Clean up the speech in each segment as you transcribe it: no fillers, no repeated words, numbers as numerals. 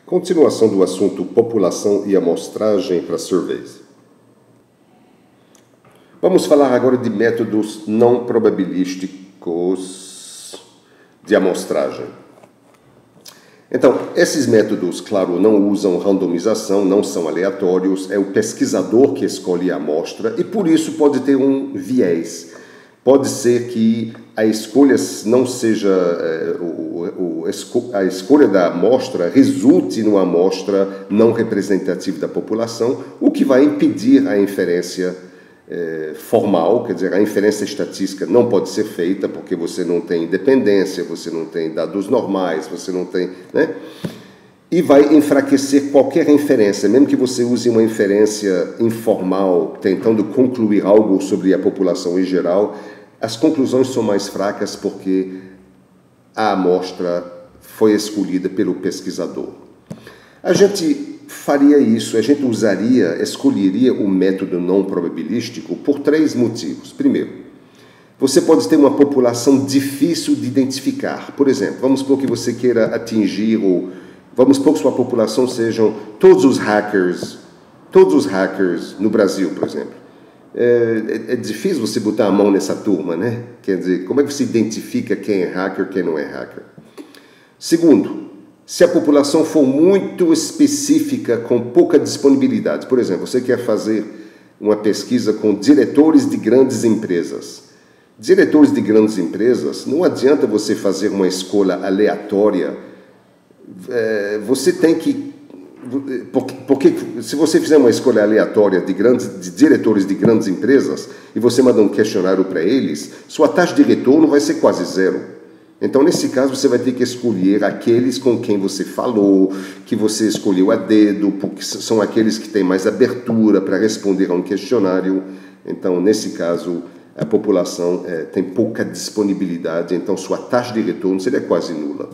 Continuação do assunto população e amostragem para surveys. Vamos falar agora de métodos não probabilísticos de amostragem. Então, esses métodos, claro, não usam randomização, não são aleatórios, é o pesquisador que escolhe a amostra e por isso pode ter um viés. Pode ser que a escolha não seja, a escolha da amostra resulte numa amostra não representativa da população, o que vai impedir a inferência formal, quer dizer, a inferência estatística não pode ser feita porque você não tem independência, você não tem dados normais, você não tem, né? E vai enfraquecer qualquer inferência, mesmo que você use uma inferência informal, tentando concluir algo sobre a população em geral, as conclusões são mais fracas porque a amostra foi escolhida pelo pesquisador. A gente faria isso, a gente escolheria o método não probabilístico por 3 motivos. Primeiro, você pode ter uma população difícil de identificar. Por exemplo, vamos supor que você queira atingir, ou vamos supor que sua população sejam todos os hackers no Brasil, por exemplo. É difícil você botar a mão nessa turma, né? Quer dizer, como é que você identifica quem é hacker e quem não é hacker? Segundo, se a população for muito específica, com pouca disponibilidade. Por exemplo, você quer fazer uma pesquisa com diretores de grandes empresas. Diretores de grandes empresas, não adianta você fazer uma escolha aleatória. Você tem que... Porque se você fizer uma escolha aleatória de diretores de grandes empresas e você manda um questionário para eles, sua taxa de retorno vai ser quase zero. Então, nesse caso, você vai ter que escolher aqueles com quem você falou, que você escolheu a dedo, porque são aqueles que têm mais abertura para responder a um questionário. Então, nesse caso, a população tem pouca disponibilidade, então sua taxa de retorno seria quase nula.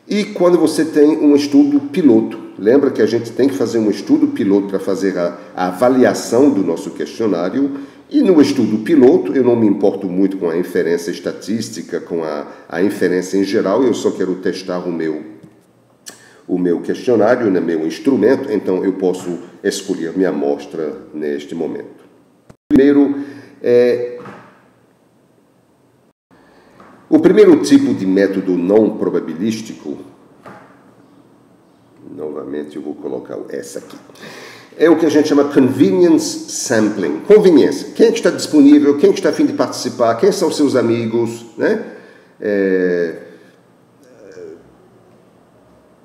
E quando você tem um estudo piloto, lembra que a gente tem que fazer um estudo piloto para fazer a avaliação do nosso questionário, e no estudo piloto eu não me importo muito com a inferência estatística, com a inferência em geral, eu só quero testar o meu questionário, no meu instrumento, então eu posso escolher minha amostra neste momento. O primeiro tipo de método não probabilístico, novamente eu vou colocar essa aqui, é o que a gente chama convenience sampling. Conveniência. Quem é que está disponível, quem é que está a fim de participar, quem são seus amigos, né?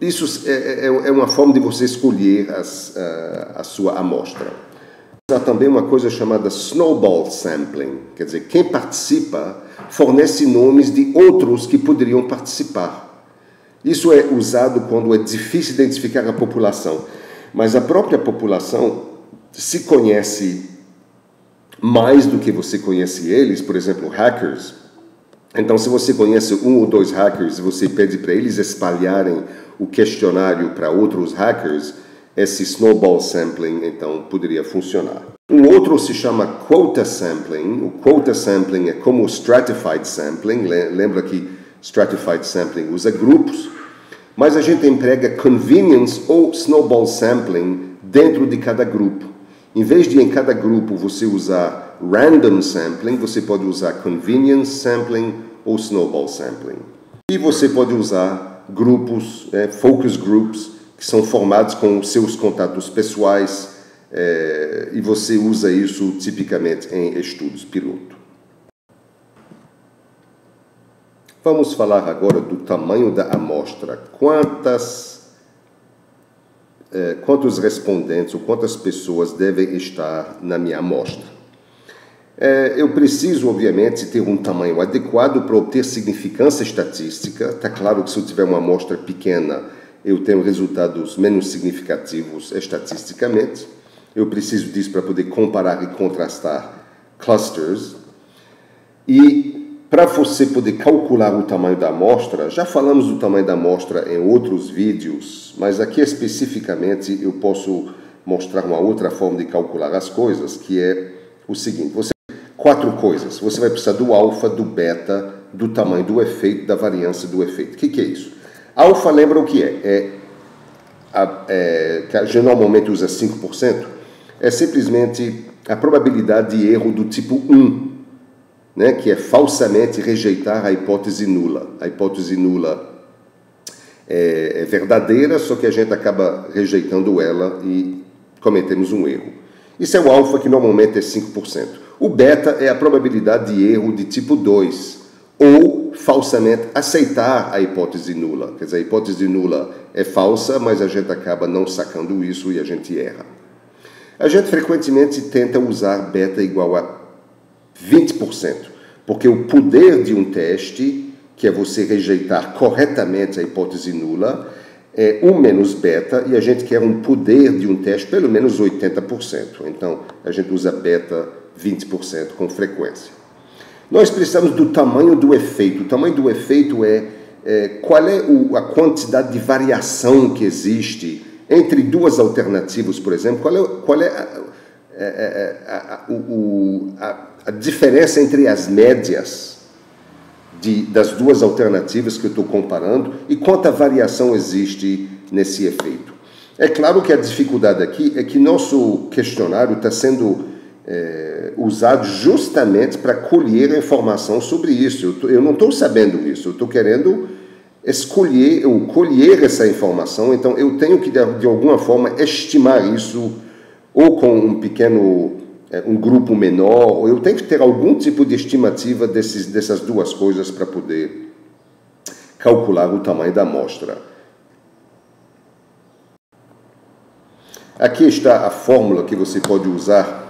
Isso é uma forma de você escolher a sua amostra. Há também uma coisa chamada snowball sampling, quer dizer, quem participa fornece nomes de outros que poderiam participar. Isso é usado quando é difícil identificar a população, mas a própria população se conhece mais do que você conhece eles, por exemplo, hackers. Então, se você conhece 1 ou 2 hackers e você pede para eles espalharem o questionário para outros hackers, esse snowball sampling, então, poderia funcionar. Um outro se chama quota sampling. O quota sampling é como o stratified sampling. Lembra que stratified sampling usa grupos, mas a gente emprega convenience ou snowball sampling dentro de cada grupo. Em vez de em cada grupo você usar random sampling, você pode usar convenience sampling ou snowball sampling. E você pode usar grupos, focus groups, que são formados com seus contatos pessoais, e você usa isso tipicamente em estudos piloto. Vamos falar agora do tamanho da amostra. Quantos respondentes ou quantas pessoas devem estar na minha amostra? Eu preciso, obviamente, ter um tamanho adequado para obter significância estatística. Está claro que se eu tiver uma amostra pequena, eu tenho resultados menos significativos estatisticamente. Eu preciso disso para poder comparar e contrastar clusters. E para você poder calcular o tamanho da amostra, já falamos do tamanho da amostra em outros vídeos, mas aqui especificamente eu posso mostrar uma outra forma de calcular as coisas, que é o seguinte. 4 coisas. Você vai precisar do alfa, do beta, do tamanho do efeito, da variância do efeito. O que é isso? Alfa, lembra o que é? É que a gente normalmente usa 5%, é simplesmente a probabilidade de erro do tipo 1, né, que é falsamente rejeitar a hipótese nula. A hipótese nula é verdadeira, só que a gente acaba rejeitando ela e cometemos um erro. Isso é o alfa, que normalmente é 5%. O beta é a probabilidade de erro de tipo 2, ou falsamente aceitar a hipótese nula. Quer dizer, a hipótese nula é falsa, mas a gente acaba não sacando isso e a gente erra. A gente frequentemente tenta usar beta igual a 20%, porque o poder de um teste, que é você rejeitar corretamente a hipótese nula, é 1 menos beta, e a gente quer um poder de um teste pelo menos 80%. Então, a gente usa beta 20% com frequência. Nós precisamos do tamanho do efeito. O tamanho do efeito qual é a quantidade de variação que existe entre duas alternativas, por exemplo. Qual é a diferença entre as médias das duas alternativas que eu estou comparando e quanta variação existe nesse efeito. É claro que a dificuldade aqui é que nosso questionário está sendo usado justamente para colher a informação sobre isso. Eu não estou sabendo isso, eu estou querendo escolher ou colher essa informação, então eu tenho que, de alguma forma, estimar isso, ou com um grupo menor, ou eu tenho que ter algum tipo de estimativa dessas duas coisas para poder calcular o tamanho da amostra. Aqui está a fórmula que você pode usar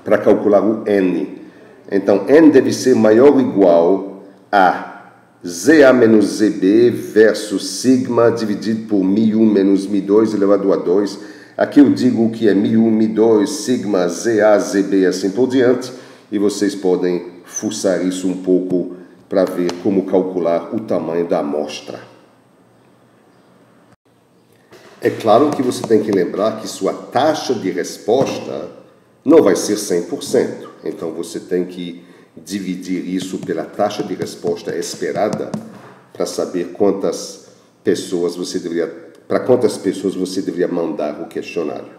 para calcular o N. Então, N deve ser maior ou igual a ZA menos ZB versus sigma dividido por μ1 menos μ2 elevado a 2. Aqui eu digo que é μ1, μ2, sigma, ZA, ZB, assim por diante, e vocês podem fuçar isso um pouco para ver como calcular o tamanho da amostra. É claro que você tem que lembrar que sua taxa de resposta não vai ser 100%. Então, você tem que dividir isso pela taxa de resposta esperada para saber para quantas pessoas você deveria mandar o questionário.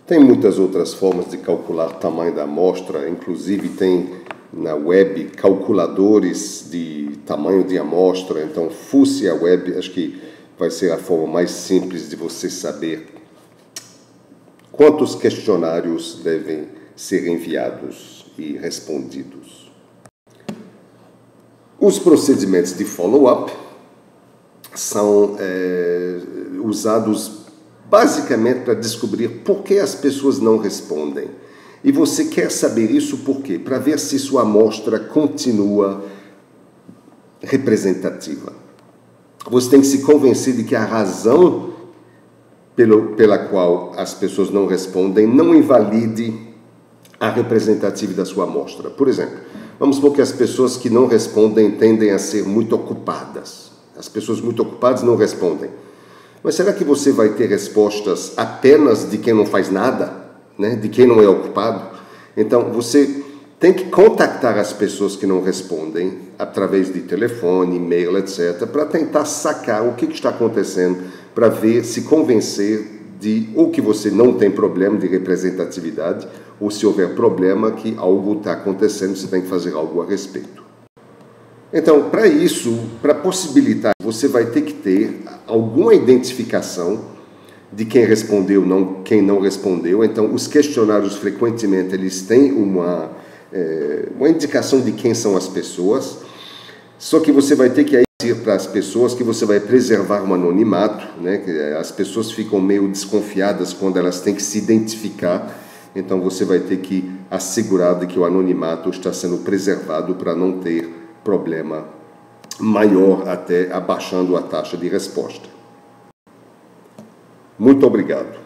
Tem muitas outras formas de calcular o tamanho da amostra, inclusive tem na web calculadores de tamanho de amostra, então fuce a web, acho que vai ser a forma mais simples de você saber quantos questionários devem ser enviados e respondidos. Os procedimentos de follow-up são usados basicamente para descobrir por que as pessoas não respondem. E você quer saber isso por quê? Para ver se sua amostra continua representativa. Você tem que se convencer de que a razão pela qual as pessoas não respondem não invalide a representatividade da sua amostra. Por exemplo, vamos supor que as pessoas que não respondem tendem a ser muito ocupadas. As pessoas muito ocupadas não respondem. Mas será que você vai ter respostas apenas de quem não faz nada, né? De quem não é ocupado? Então, você tem que contactar as pessoas que não respondem através de telefone, e-mail, etc., para tentar sacar o que está acontecendo, para ver, se convencer de ou que você não tem problema de representatividade, ou se houver problema que algo está acontecendo, você tem que fazer algo a respeito. Então, para isso, para possibilitar, você vai ter que ter alguma identificação de quem respondeu, quem não respondeu. Então, os questionários, frequentemente, eles têm uma indicação de quem são as pessoas, só que você vai ter que dizer para as pessoas que você vai preservar um anonimato, né? As pessoas ficam meio desconfiadas quando elas têm que se identificar, então você vai ter que assegurar de que o anonimato está sendo preservado para não ter problema maior, até abaixando a taxa de resposta. Muito obrigado.